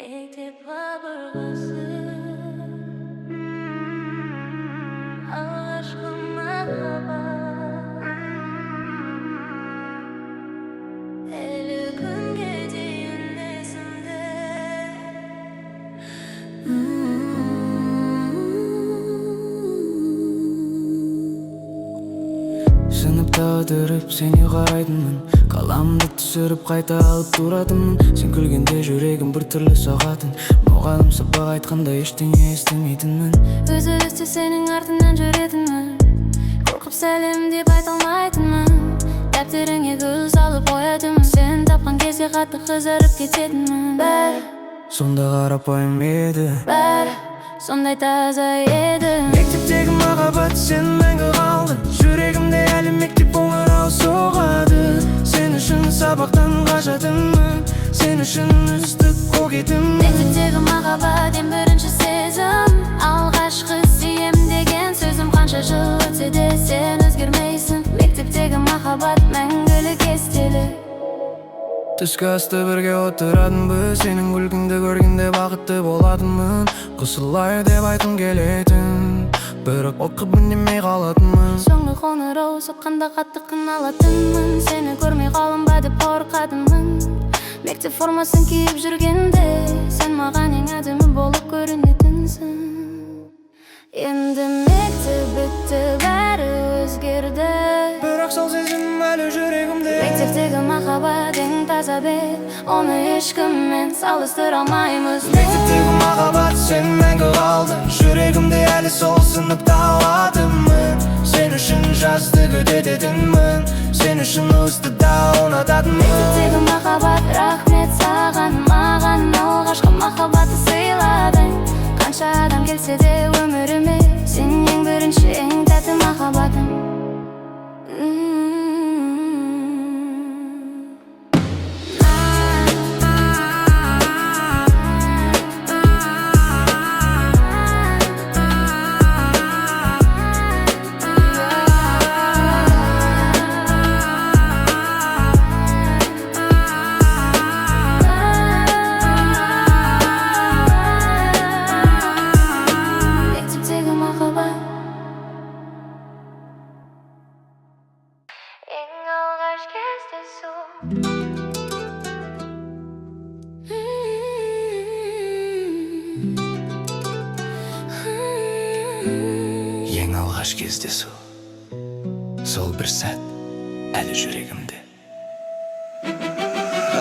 Mektup kabırgası Aşkıma haber Eli gün gece yönlesinde Sınıfta ödürüp seni қарайтынмын Қаламды түсіріп қайта алып тұратынмын Сен күлгенде жүрегім бір түрлі соғатын Мұғалім сабақ айтқанда ештеңе естімейтінмін Үзілісте сенің артынан жүретінмін Қорқып сәлем деп айта алмайтынмын Дәптеріңе гүл салып қоятынмын Сен тапқан кезде қатты қызарып кететінмін Бәрі сонда қарапайым еді Бәрі сондай таза еді Мектептегі махаббат сен мәңгі қалдың Жүрегімде әлі мектеп қоңырау соғады Сен үшін сабақтан қашатынмын Сен үшін үздік көкетіммін Мектептегі махаббат ең бірінші сезім Алғашқы сүйем деген сөзім Қанша жыл өтсе де сен өзгермейсің Мектептегі махаббат мәңгілік естелік Түскі асты бірге отыратынбыз Сенің күлкіңді көргенде бақытты болатынмын Қысылай деп айтқым келетін Бірақ оқып үндемей қалатынмын Соңғы қоңырау соққанда қатты қиналатынмын Сені көрмей қалым ба деп қорқатынмын Мектеп формасын киіп жүргенде Сен маған ең әдемі болып көрінетінсің Енді мектеп бітті бәрі өзгерді Бірақ сол сезім әлі жүрегімде Мектептегі махаббат ең таза бет Оны ешкіммен салыстыра алмаймыз Мектептегі махаббат сен мәңгі қалдың Жүрегімде әлі сол сыныпта алатынмын Сен үшін жазды күтетінмін Сен үшін ыстықта ұнататынмын Мектептегі махаббат рахмет саған Маған алғашқы махаббатты сыйладың Қанша адам келсе де өміріме Сен ең бірінші ең тәтті махаббатым Ең алғаш кездесу Ең алғаш кездесу Сол бір сәт әлі жүрегімде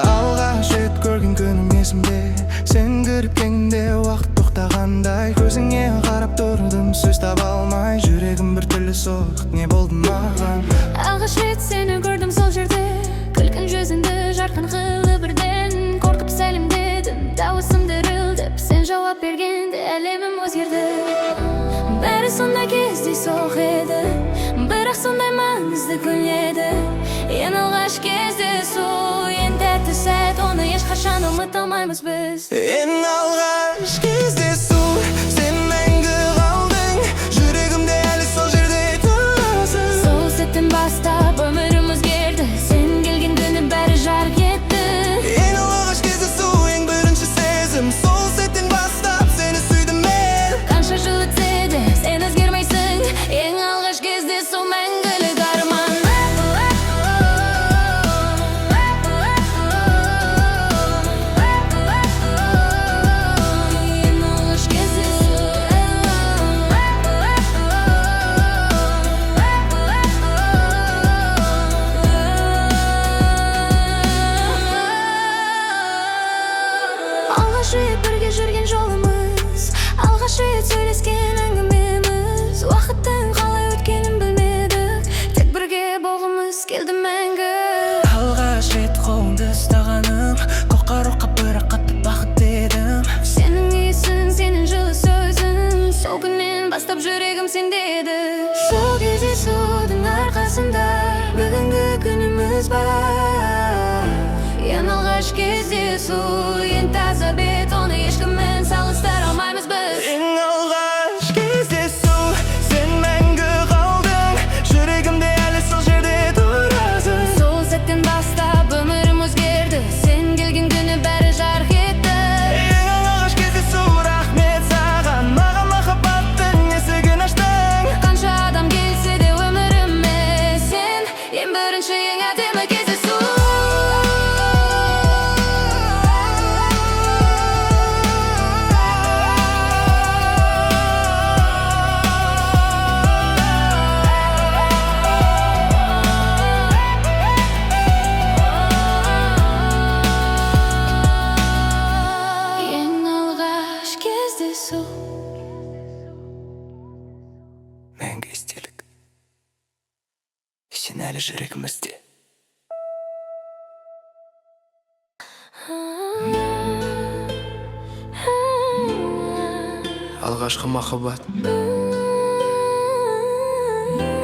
Алғаш рет көрген күнім есімде Сен кіріп келгенде уақыт тоқтағандай Көзіңе қарап тұрдым сөз таба алмай Жүрегім бір түрлі соғып не болды маған Алғаш рет сені көрдім сол жерде Күлкін жүзіңді жарқын қылы бірден Қорқып сәлемдедім дауысым дірілдеп Сен жауап бергенде әлемім өзгерді Бәрі сондай кездейсоқ еді Бірақ сондай маңызды күн еді Ең алғаш кездесу Ең тәтті сәт Оны ешқашан ұмыта алмаймыз біз Ең алғаш кездесу Сен мәңгі қалдың Жүрегімде әлі сол жерде тұрасың Сол сәттен бастап өмірім өзгерді Сен келген күні бәрі жарқ етті Ең алғаш кездесу ең бірінші сезім Сол сәттен бастап сені сүйдім мен Қанша жыл өтсе де сен өзгермейсің Ең алғаш кездесу мәңгілік арман Ең алғаш кездесу Алғаш рет бірге жүрген жолымыз Алғаш рет сөйлескен әңгімеміз Уақыттың қалай өткенін білмедік Тек бірге болғымыз келді мәңгі Алғаш рет қолыңды ұстағаным Қоқар-оқа бірақ қатты бақытты едім Сенің иісің, сенің жылы сөзің Сол күннен бастап жүрегім сендеді Сол кездесудің арқасында Бүгінгі күніміз бар Ең алғаш кездесу Ең таза бет Оны ешкіммен салыстыра алмаймыз біз Ең алғаш кездесу Сен мәңгі қалдың Жүрегімде әлі сол жерде тұрасың Сол сәттен бастап өмірім өзгерді Сен келген күні бәрі жарқ етті Ең әлі жүрегімізде. Алғашқы махаббат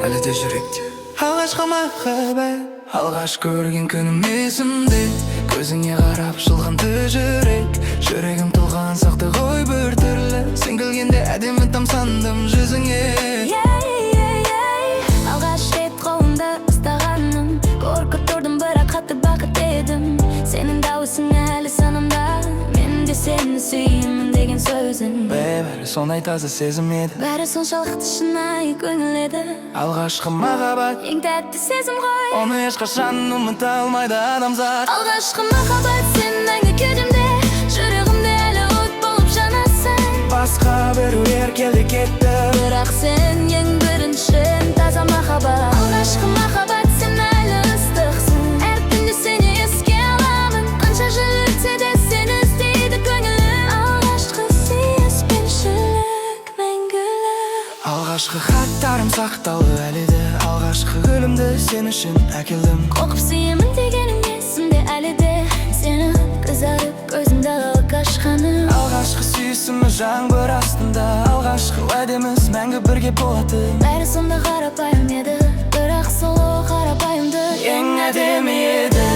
әлі де жүректе. Алғашқы махаббат, алғаш көрген күнім есімде. Көзіңе қарап жылғанды жүрегім толған сақты ғой бір түрлі. Сен күлгенде әдемі тамсандым жүзіңе. Алғаш рет қолымда ұстағаным, қорқып тұрдым бірақ қатты бақыт едім. Сенің дауысың әлі санамда, мен де сені сүйемін деген сөзің. Бәрі сондай таза сезім еді, бәрі соншалықты шынайы көңіл еді. Алғашқы махаббат ең тәтті сезім ғой, оны ешқашан ұмыта алмайды адамзат. Алғашқы махаббат сен мәңгі кеудемде, жүрегімде әлі от болып жанасың. Басқа біреулер келді кетті, бірақ сен ең бірінші таза махаббат. Алғашқы махаббат сен әлі ыстықсың, әр күнде сені еске аламын. Қанша жыл өтсе де сені іздейді көңілім. Алғашқы сүйіспеншілік мәңгілік. Алғашқы хаттарым сақталды әлі де, алғашқы гүлімді сен үшін әкелдім. Қоқып сүйемін дегенім есімде әлі де, сені қызарып көзімді алып ашқаным. Алғашқы сүйісіміз жаңбыр астында, алғашқы уәдеміз мәңгі бірге болады. Бәрі сонда қарапайым еді, бірақ сол қарапайымды ең әдемі еді.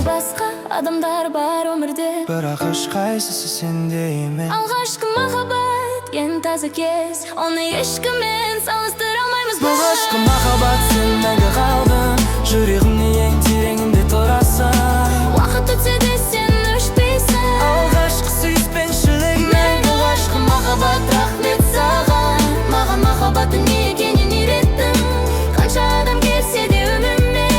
Басқа адамдар бар өмірде, бірақ ешқайсысы сендей емес. Алғашқы махаббат ең таза кез, оны ешкіммен салыстыра алмаймыз. Алғашқы махаббат сен мәңгі қалдың, жүрегімде ең тереңінде тұрасың. Уақыт өтсе де сен өшпейсің. Алғашқы сүйіспеншілік мәңгі. Алғашқы махаббат, рахмет саған, маған махаббаттың не екенін үйреттің. Қанша адам келсе де өміріме,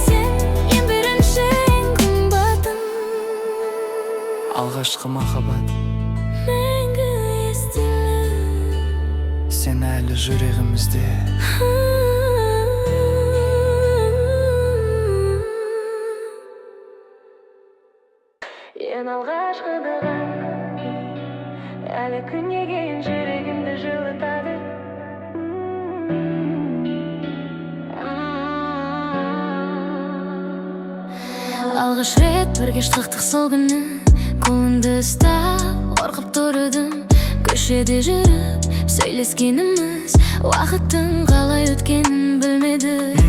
сен ең бірінші, ең қымбатым. Алғашқы махаббат мәңгі естілі, сен әлі жүрегімізде. Ең алғашқы дұғам әлі күнге кейін жүрегімді жылытады. Алғаш рет бірге шықтық сол күні, қолымды ұстап қорқып тұрдым. Көшеде жүріп сөйлескеніміз, уақыттың қалай өткенін білмедік.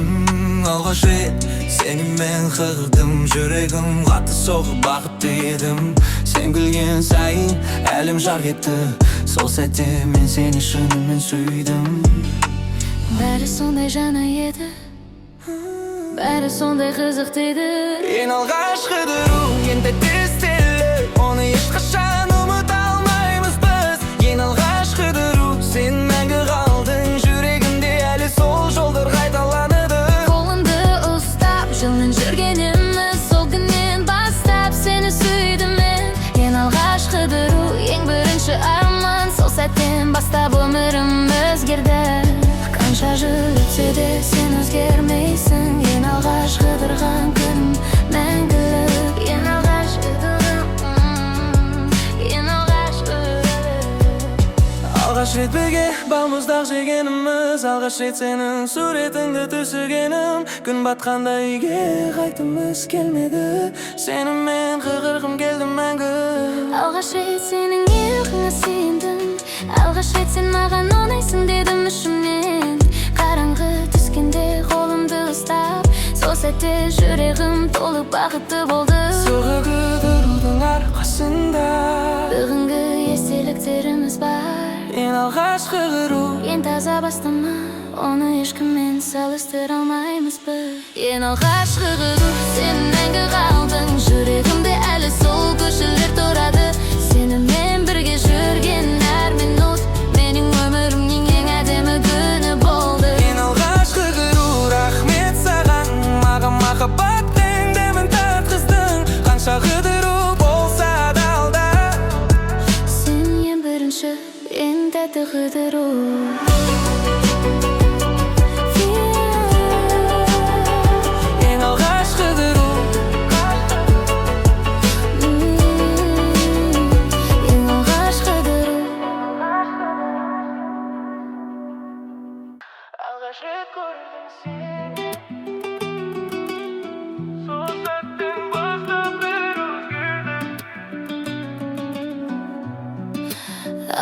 Алғаш рет сенімен қырдым, жүрегім қатты соғып бақытты едім. Сен күлген сайын әлем жарқ етті, сол сәтте мен сені шынымен сүйдім. Бәрі сондай жаңа еді, бәрі сондай қызықты еді. Ең алғашқы дұру, ең тәтті стилі, оны ешқашан ұмыта алмаймыз біз. Ең алғашқы дұру, сен мәңгі қалдың, жүрегімде әлі сол жолдар қайталанады. Қолымды ұстап жылмен жүргеніміз, сол күннен бастап сені сүйдім мен. Ең алғашқы дұру, ең бірінші арман, сол сәттен бастап өмірім өзгерді. Қанша жыл өтсе де сен өзгермейсің. Ең алғашқы тұрған күн мәңгілік. Ең алғашқы ең алғашқы. Алғаш рет бірге балмұздақ жегеніміз, алғаш рет сенің суретіңді түсіргенім. Күн батқанда үйге қайтқымыз келмеді, сенімен қырғым келді мәңгі. Алғаш рет сенің иығыңа сүйендім, алғаш рет сен маған ұнайсың дедім ішімнен. Қараңғы түскенде қолымды ұстап, сол сәтте жүрегім толы бақытты болды. Соғы күдірудің арқасында Бүгінгі естеліктеріміз бар. Ең алғашқы ғыру, ең таза бастама, оны ешкіммен салыстыра алмаймыз біз. Ең алғашқы ғыру, сен мәңгі қалдың, жүрегімде әлі сол көшелер тұрады. Сенімен бірге жүрген әр минут менің өмірімнің ең әдемі күні болды. Ең алғашқы ғыру, рахмет саған, маған махаббаттың дәмін татқыздың. Қанша ғыдыру болса да алда, сен ең бірінші, ең тәтті ғыдыру.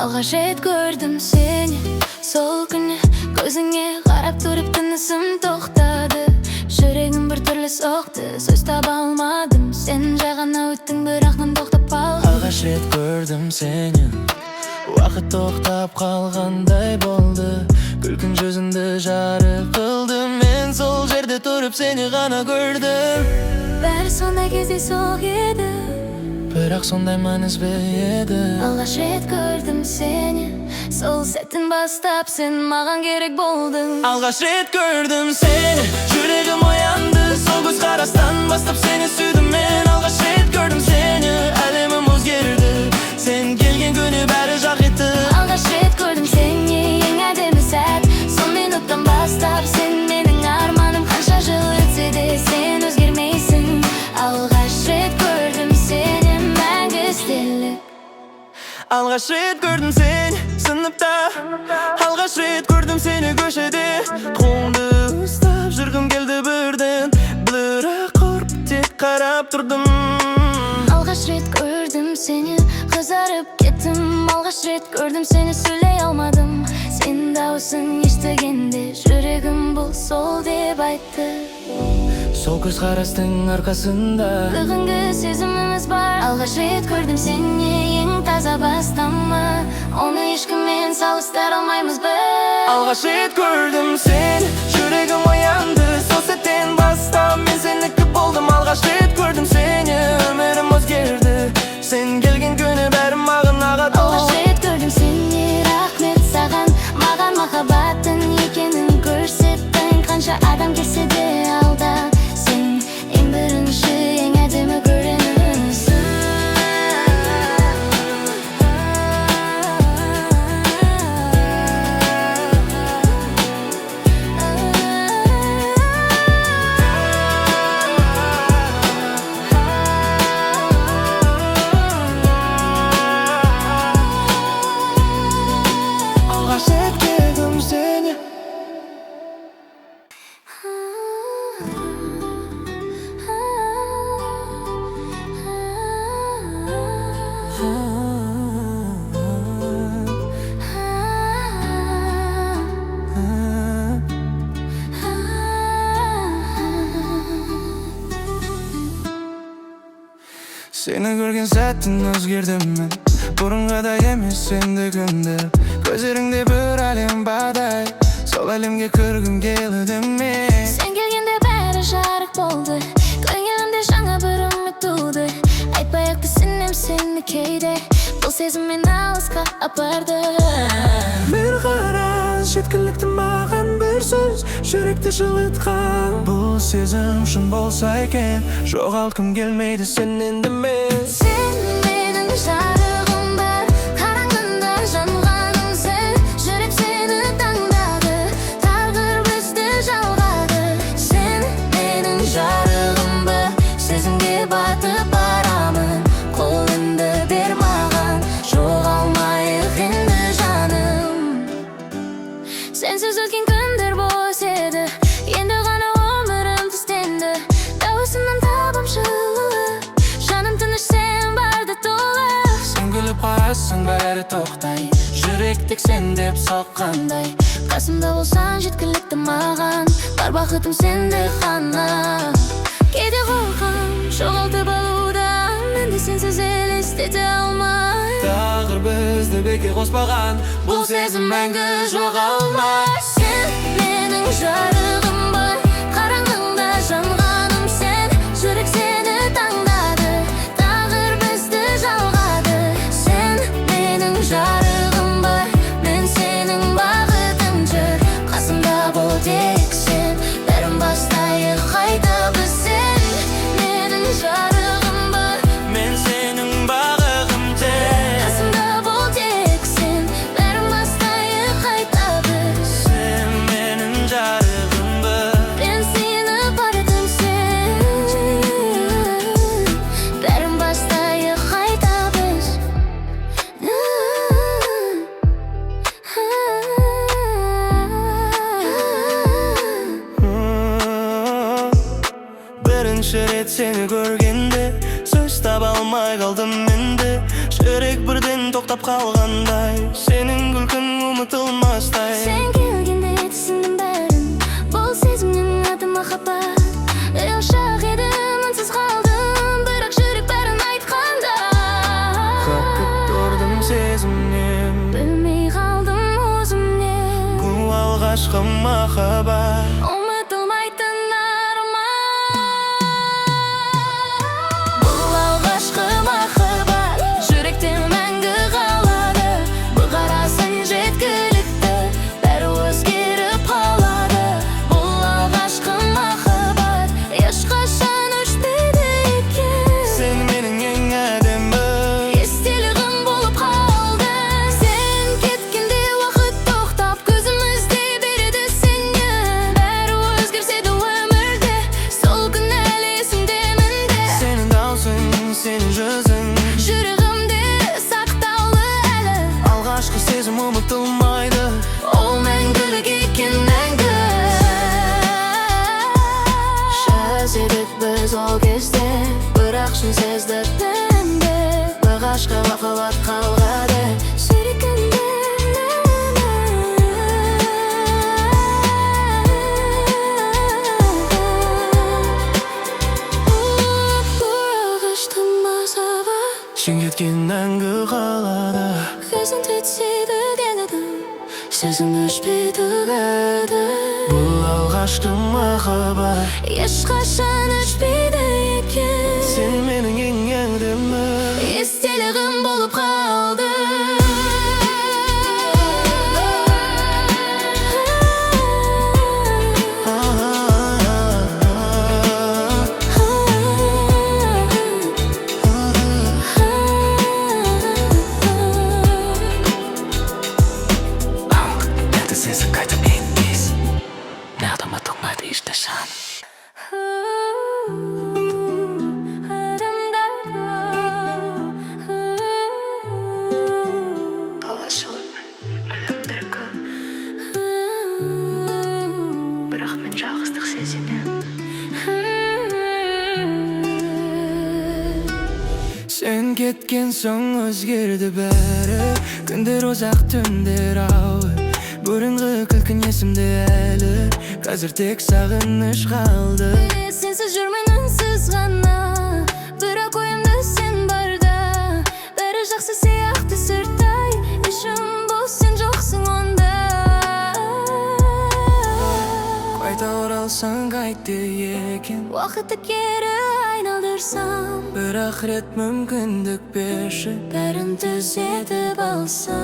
Alğaç rет gördüm seni sol günü. Gözüne qarab turib tınısım to'xtadi. Жүрегім bir türlü soqdi, söz taba almadım. Sen jay gana o'tding, biroq men to'xtab qoldim. Alğaç rет gördüm seni, vaqt to'xtab qolganday bo'ldi. Kulkin yüzünde jarık qildim. Men sol jerde turib seni gana gördüm. Bari sonday кездейсоq edi, Biroq sonday manizbe edi. Alğaç rет gördüm seni sol setin bastap sen magan gerek boldun. Alğaç rет gördüm seni, yüreğim uyandı. Sol göz qarasdan bastap seni süydüm men. Alğaç rет gördüm seni, alemim o'zgardi. Sen kelgan günü bari jaq etdi. Alğaç rет gördüm seni, eng ademi sat. Son minutdan bastap sen mening armanim. Qancha yil o'tsa de sen o'zgarmaysan. Alğaç rет gördüm seni мәңгі естелік. Alğaç rет gördüm seni sınıfta. Alğaç rет gördüm seni köşede. Qo'lni ustab жүрgim keldi birden. Biroq qo'rqib tek qarab turdim. Alğaç rет gördüm seni, kızarıp kettim. Alğaç rет gördüm seni, söyley almadım. Sen dağısın eshitgende, yüreğim bu sol deb aytdı. Sol göz qarasding arkasında Бүгінгі сезіміміз бар. Алғаш рет көрдім сені, ең таза бастама. Оны ешкіммен салыстыра алмаймыз біз. Alğaç rет gördüm seni, yüreğim uyandı. Sol setten bastap men seniki boldum. Alğaç rет gördüm seni, ömrüm o'zgardi. Sen kelgan günü bari mag'naga Алғаш рет көрдім сені, рахмет саған. Маған махаббаттың екенін көрсеттің. Қанша адам келсе де алда, сен ең бірінші, ең әдемі көрінісің. Alğaç rет gördüm seni. Seni görgen saatin o'zgardim men. Burungaday emas sende gündep. Gözleringde bir alem baday. Sol alemge kirgim keldi men. Sen kelgende bari жарық болды. Ko'nglimda жаңа bir umid tug'di. Aytmayapti sinem seni кейде. Бұл сезім мені алысқа апарды. Bir qaras жеткілікті маған bir söz, жүректі жылытқан. Бұл сезім шын болса екен, жоғалтқым келмейді сенен де мен. Sen менің жарығым бар, қараңғында жанғаным сен. Жүрек сені таңдады, тағдыр бізді жалғады. Sen менің жарығым бар, сезімге батып барамын. Қолыңды бер маған, жоғалмайық енді жаным. Sensiz өткен күндер бос еді, енді ғана өмірім түстенді. Дауысынан табам жылы, жаным тыныш сен барда толы. Sen gülüp qarasың бәрі тоқтай, жүрек тек сен деп соққандай. Қасымда болсаң жеткілікті маған, бар бақытым сенде ғана. Кейде қорқам жоғалтып алудан, мен де сенсіз елестете алмай. Тағдыр бізді бекер қоспаған, бұл сезім мәңгі жоғалмас. Sen менің жарығым бар, қараңғында жанғаным сен. Жүрек сені таңдады, тағдыр бізді жалғады. Sen менің жарығым бар, мен сенің бағытың жүр. Қасымда бол тек сен, бәрін бастайық қайта біз. Sen менің жарығым бар, Мен сенің бағығым тек. қасымда бол тек сен, бәрін бастайық қайта біз. Sen менің жарығым бар. Ben seni bardım sen, bәрін бастайық қайта біз. Birinci rет seni görgende, Söz таба алмай қалдым енді, жүрек бірден тоқтап қалғандай, сенің күлкің ұмытылмастай. Сен келгенде түсіндім бәрін, бұл сезімнің аты махаббат. Ұялшақ едім, үнсіз қалдым, бірақ жүрек бәрін айтқанда. Қақып тұрдым сезімнен, Білмей қалдым өзімнен, бұл алғашқы махаббат. ұмытылмайтын арман. Бұл алғашқы махаббат, жүректе мәңгі қалады. Бір қарасаң жеткілікті, бәрі өзгеріп қалады. Бұл алғашқы махаббат, ешқашан өшпейді екен. Сен менің ең әдемі, Естелігім болып қалды. Сен кеткенде уақыт тоқтап, көзім іздей береді сені. Бәрі өзгерсе де өмірде, сол күн әлі есімдемін де. сенің даусың, сенің жүзің, Жүрегімде сақтаулы әлі, алғашқы сезім ұмытылмайды. ол мәңгілік екен мәңгі. Жаз едік біз ол кезде, бірақ шын сездік бәрінде. Алғашқы махаббат қалғады жүрегімде. Алғашқы махаббат, Сен кеткен мәңгі қалады. көзің түтсейді келеді, сезім өшпейді бәрі. Бұл алғашқы махаббат, Ешқашан өшпейді екен. сен менің ең әдемі. Естелігім болып қалды. Это сезім қайтып енбес, мағда ұмытылмайды ешқашан. Бірақ мен жалғыздық сеземін. Сен кеткен соң өзгерді бәрі, күндер ұзақ, түндер ауыр. Бұрынғы күлкің есімде әлі, қазір тек сағыныш қалды. Сенсіз жүрмін үнсіз ғана, бірақ ойымда сен барда. Бәрі жақсы сияқты сырттай, ішім бос, сен жоқсың онда. Қайта оралсаң қайтты екен, Уақытты кері айналдырсам, бірақ рет мүмкіндік берші. бәрін түзетіп алсам.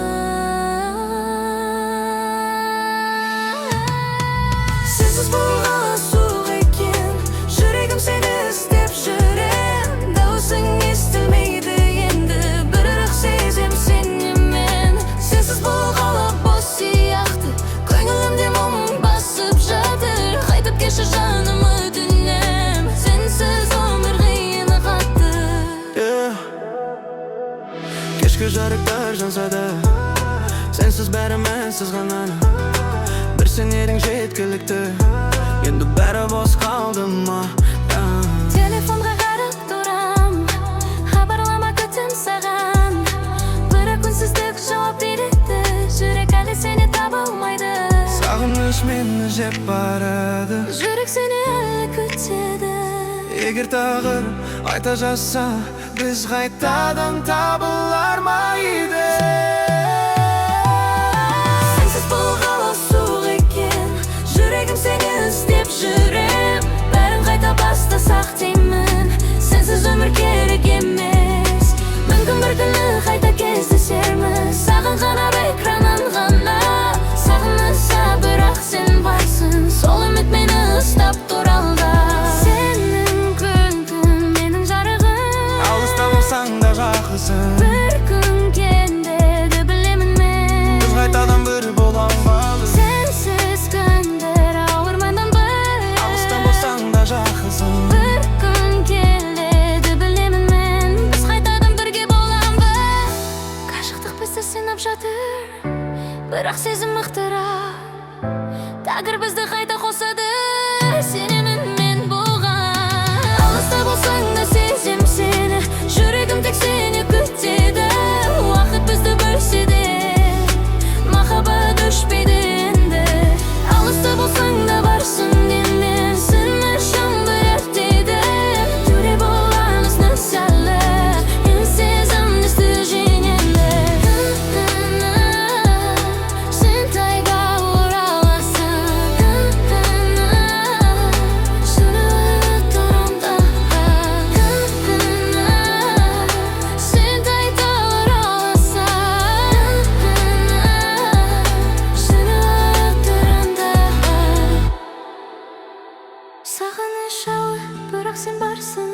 Сенсіз болған суық екен, жүрегім сені іздеп жүрем. Даусың естілмейді енді, бірақ сезем сенемен. Сенсіз болғалы бос сияқты, көңілімде мұң басып жатыр. Қайтып келші жаным өтінем, сенсіз өмір қиын қатты. Кешкі жарықтар жанса да, сенсіз бәрі мәнсіз ғана. Бір сен едің жеткілікті, енді бәрі бос қалды ма? Телефонға қарап тұрам, хабарлама күтім саған. Бірақ үнсіздік жауап береді, жүрек әлі сені таба алмайды. Сағыныш мені жеп барады, Жүрек сені әлі күтеді. егер тағдыр айта жазса, біз қайтадан табылар ма еді? Сенсіз болғалы суық екен, жүрегім сені іздеп жүрем. Бәрін қайта бастасақ деймін, сенсіз өмір керек емес. Мүмкін бір күні қайта кездесерміз, саған қарап экраннан ғана. Сағынса бірақ сен барсың, сол үміт мені ұстап тұр алда. Сенің күлкің менің жарығым, Алыста болсаң да жақсысың, бір күн кендеді білемін мен. біз қайтадан бір бола алмаймыз. Сенсіз күндер ауырмайдан бір, Алыста болсаң да жақсысың, бір аласың.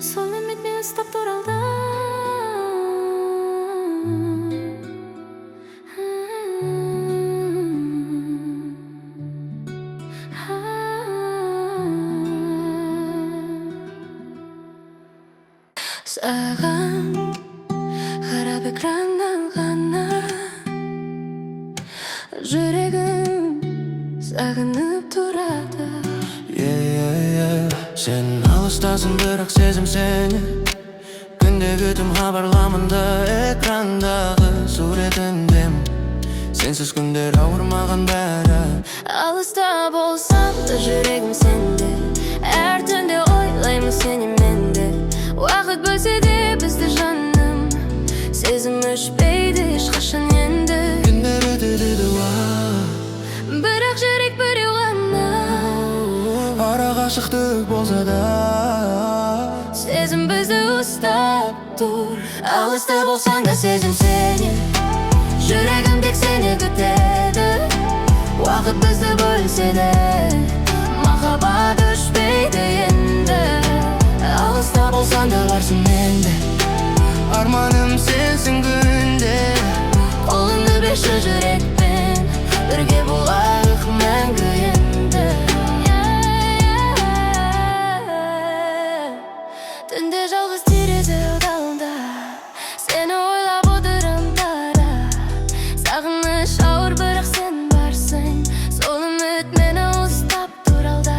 Сол үміт мені ұстап тұр алда. Саған қарап экраннан ғана жүрегім сағынып тұрады. Сен алыстасың, бірақ сезім сені. Күнде күтім хабарламында экрандағы суретіндем. Сенсіз күндер ауырмаған бәрі. Алыста болсам да жүрегім сенде. Әр түнде ойлаймын сені менде. Уақыт бөлсе де бізді жаным, сезім өшпейді ешқашан енді. Күндер өтеді дуа, бірақ жүрек біреу ғана. ара қашықтық болса да Сезім бізді ұстап тұр. Алыста болсаң да сезім сені. Жүрегім тек сені күтеді. Уақыт бізді бөлсе де махаббат өшпейді енді. Алыста болсаң да барсың менде. арманым сенсің күнде. Қолыңды берші жүрекпен, бірге болайық мәңгі енді. Түнде жалғыз терезе алдында сені ойлап отырам тара. Сағыныш ауыр, бірақ сен барсың. Сол үміт мені ұстап тұр алда.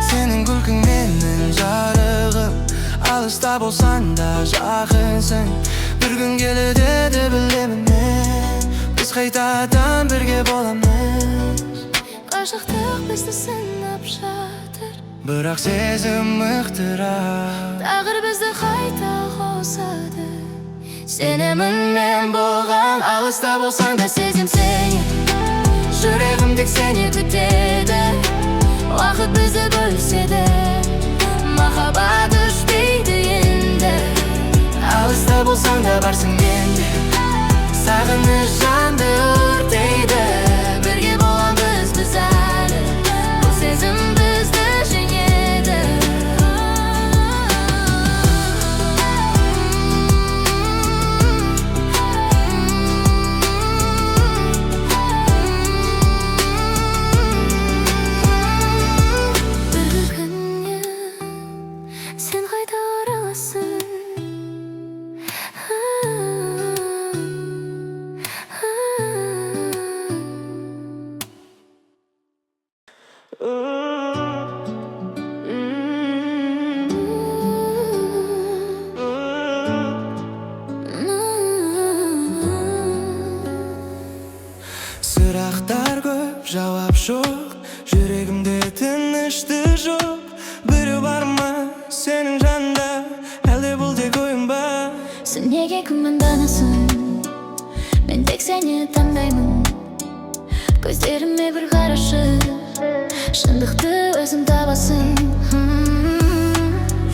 Сенің күлкің менің жарығым. Алыста болсаң да жақынсың. Bir gün келеді білемін мен. Біз қайтадан бірге боламыз. Қашықтық бізді сынап жатыр, бірақ сезім мықтырақ. тағдыр бізді қайта қосады. Сенемін мен болған. Алыста болсаң да сезім сені. Жүрегім тек сені күтеді. Уақыт бізді бөлсе де махаббат өшпейді енді. Алыста болсаң да барсың менде. Сағыныш жанды өртейді. Бірге боламыз біз әлі. Бұл сезім бізді жеңеді. Бір күні сен қайта ораласың. Сұрақтар көп, жауап жоқ. Жүрегімде тыныштық жоқ. Біреу бар ма сенің жанында, әлде бұл тек ойын ба? Сен неге күмәнданасың? Мен тек сені таңдаймын. Көздеріме бір қарашы, шындықты өзің табасың.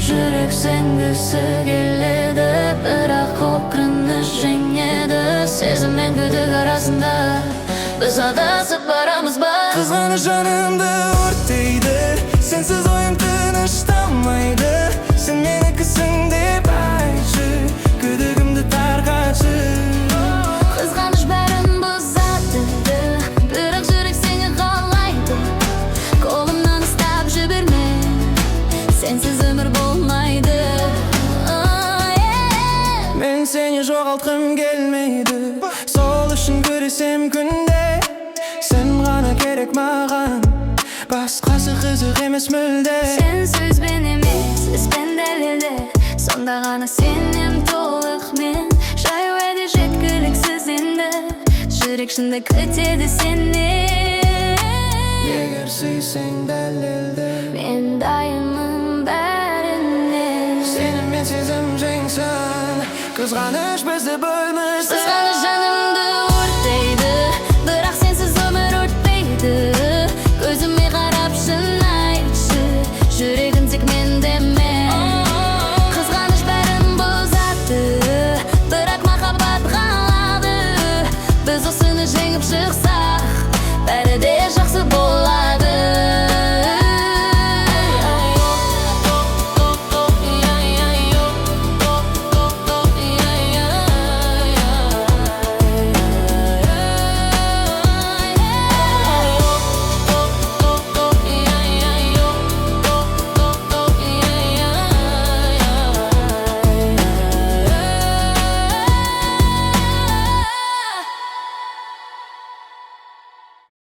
Жүрек сенгісі келеді, бірақ қорқыныш жеңеді. Сезім мен күдік арасында біз адасып барамыз ба? Қызғаныш жанымды өртейді. Сенсіз ойым тынышталмайды. Сен менікісің деп айтшы, күдігімді тарқатшы. Қызғаныш бәрін бұзады, бірақ жүрек сені қалайды. Қолымнан ұстап жіберме, сенсіз өмір болмайды. Мен сені жоғалтқым келмейді. Сол үшін көресем күнде. Сен ғана керек маған, басқасы қызық емес мүлде. Сен сөзбен емес, іспен дәлелде. Сонда ғана сенем толық мен. Жай уәде жеткіліксіз енді. Жүрек шынды күтеді сені. Егер сүйсең дәлелде, мен дайынмын бәріне. сенім мен сезім жеңсін. Қызғаныш бізді бөлмей